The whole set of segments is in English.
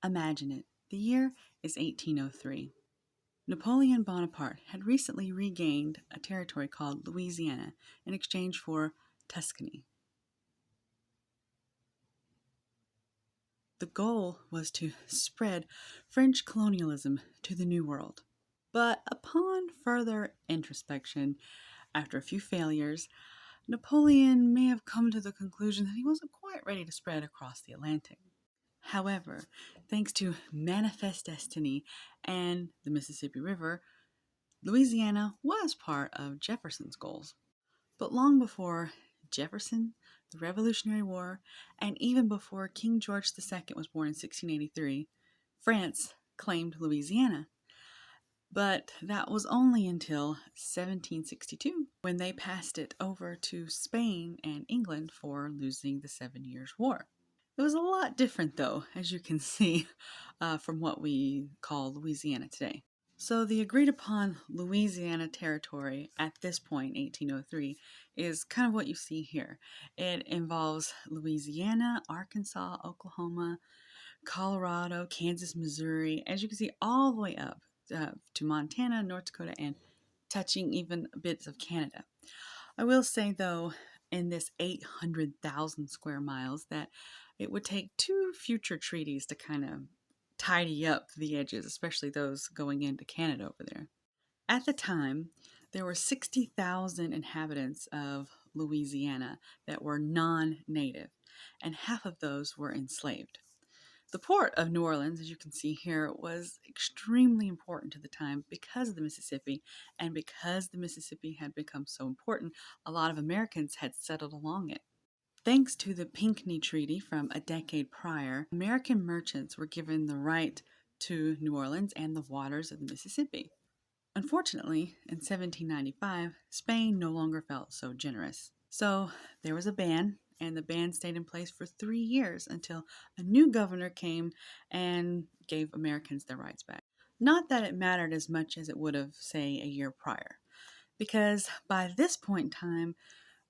Imagine it. The year is 1803. Napoleon Bonaparte had recently regained a territory called Louisiana in exchange for Tuscany. The goal was to spread French colonialism to the New World. But upon further introspection, after a few failures, Napoleon may have come to the conclusion that he wasn't quite ready to spread across the Atlantic. However, thanks to manifest destiny and the Mississippi River, Louisiana was part of Jefferson's goals. But long before Jefferson, the Revolutionary War, and even before King George II was born in 1683, France claimed Louisiana. But that was only until 1762 when they passed it over to Spain and England for losing the 7 Years' War. It was a lot different, though, as you can see from what we call Louisiana today. So the agreed upon Louisiana territory at this point, 1803, is kind of what you see here. It involves Louisiana, Arkansas, Oklahoma, Colorado, Kansas, Missouri, as you can see, all the way up to Montana, North Dakota, and touching even bits of Canada. I will say, though, in this 800,000 square miles, that it would take 2 future treaties to kind of tidy up the edges, especially those going into Canada over there. At the time, there were 60,000 inhabitants of Louisiana that were non-native, and half of those were enslaved. The port of New Orleans, as you can see here, was extremely important to the time because of the Mississippi, and because the Mississippi had become so important, a lot of Americans had settled along it. Thanks to the Pinckney Treaty from a decade prior, American merchants were given the right to New Orleans and the waters of the Mississippi. Unfortunately, in 1795, Spain no longer felt so generous. So there was a ban, and the ban stayed in place for 3 years until a new governor came and gave Americans their rights back. Not that it mattered as much as it would have, say, a year prior, because by this point in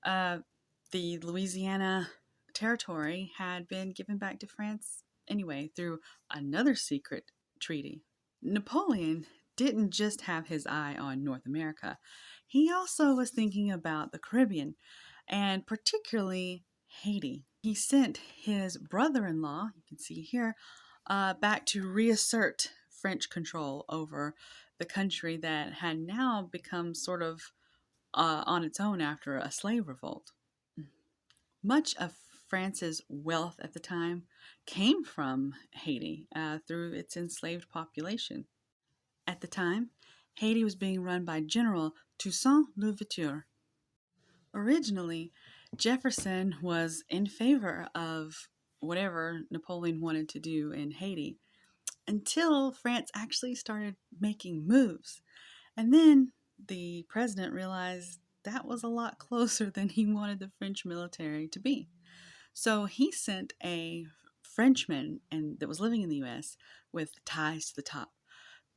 time, the Louisiana territory had been given back to France anyway through another secret treaty. Napoleon didn't just have his eye on North America. He also was thinking about the Caribbean, and particularly Haiti. He sent his brother-in-law, you can see here, back to reassert French control over the country that had now become sort of on its own after a slave revolt. Much of France's wealth at the time came from Haiti through its enslaved population. At the time, Haiti was being run by General Toussaint Louverture. Originally, Jefferson was in favor of whatever Napoleon wanted to do in Haiti until France actually started making moves. And then the president realized that was a lot closer than he wanted the French military to be. So he sent a Frenchman that was living in the U.S. with ties to the top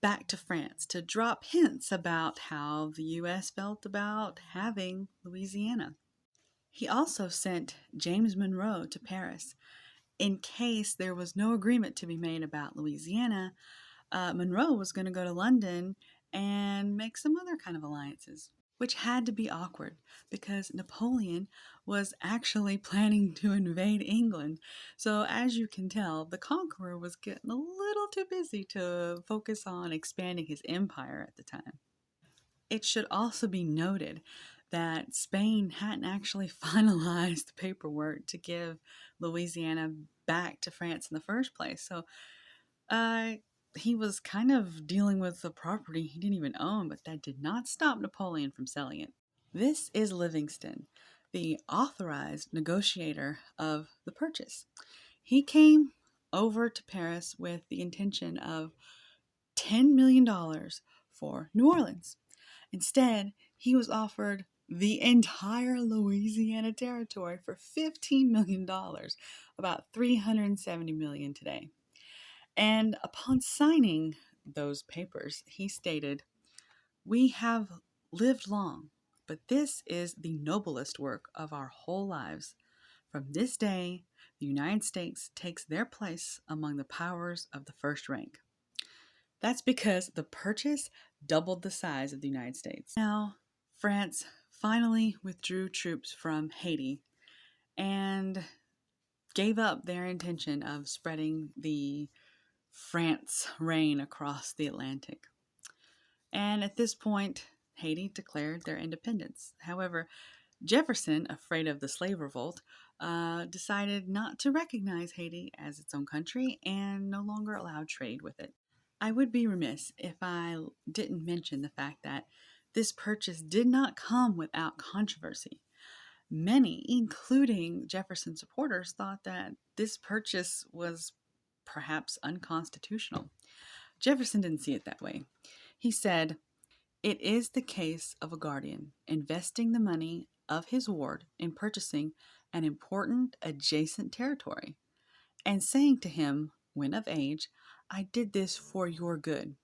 back to France to drop hints about how the U.S. felt about having Louisiana. He also sent James Monroe to Paris. In case there was no agreement to be made about Louisiana, Monroe was going to go to London and make some other kind of alliances, which had to be awkward because Napoleon was actually planning to invade England. So as you can tell, the conqueror was getting a little too busy to focus on expanding his empire at the time. It should also be noted that Spain hadn't actually finalized the paperwork to give Louisiana back to France in the first place. So he was kind of dealing with the property he didn't even own, but that did not stop Napoleon from selling it. This is Livingston, the authorized negotiator of the purchase. He came over to Paris with the intention of $10 million for New Orleans. Instead, he was offered the entire Louisiana territory for $15 million, about $370 million today. And upon signing those papers, he stated, "We have lived long, but this is the noblest work of our whole lives. From this day, the United States takes their place among the powers of the first rank. That's because the purchase doubled the size of the United States. Now, France finally withdrew troops from Haiti and gave up their intention of spreading the France reign across the Atlantic. And at this point, Haiti declared their independence. However, Jefferson, afraid of the slave revolt, decided not to recognize Haiti as its own country and no longer allowed trade with it. I would be remiss if I didn't mention the fact that this purchase did not come without controversy. Many, including Jefferson supporters, thought that this purchase was perhaps unconstitutional. Jefferson didn't see it that way. He said, "It is the case of a guardian investing the money of his ward in purchasing an important adjacent territory, and saying to him, when of age, 'I did this for your good.'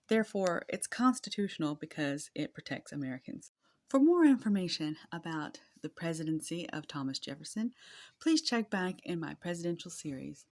Therefore, it's constitutional because it protects Americans." For more information about the presidency of Thomas Jefferson, please check back in my presidential series.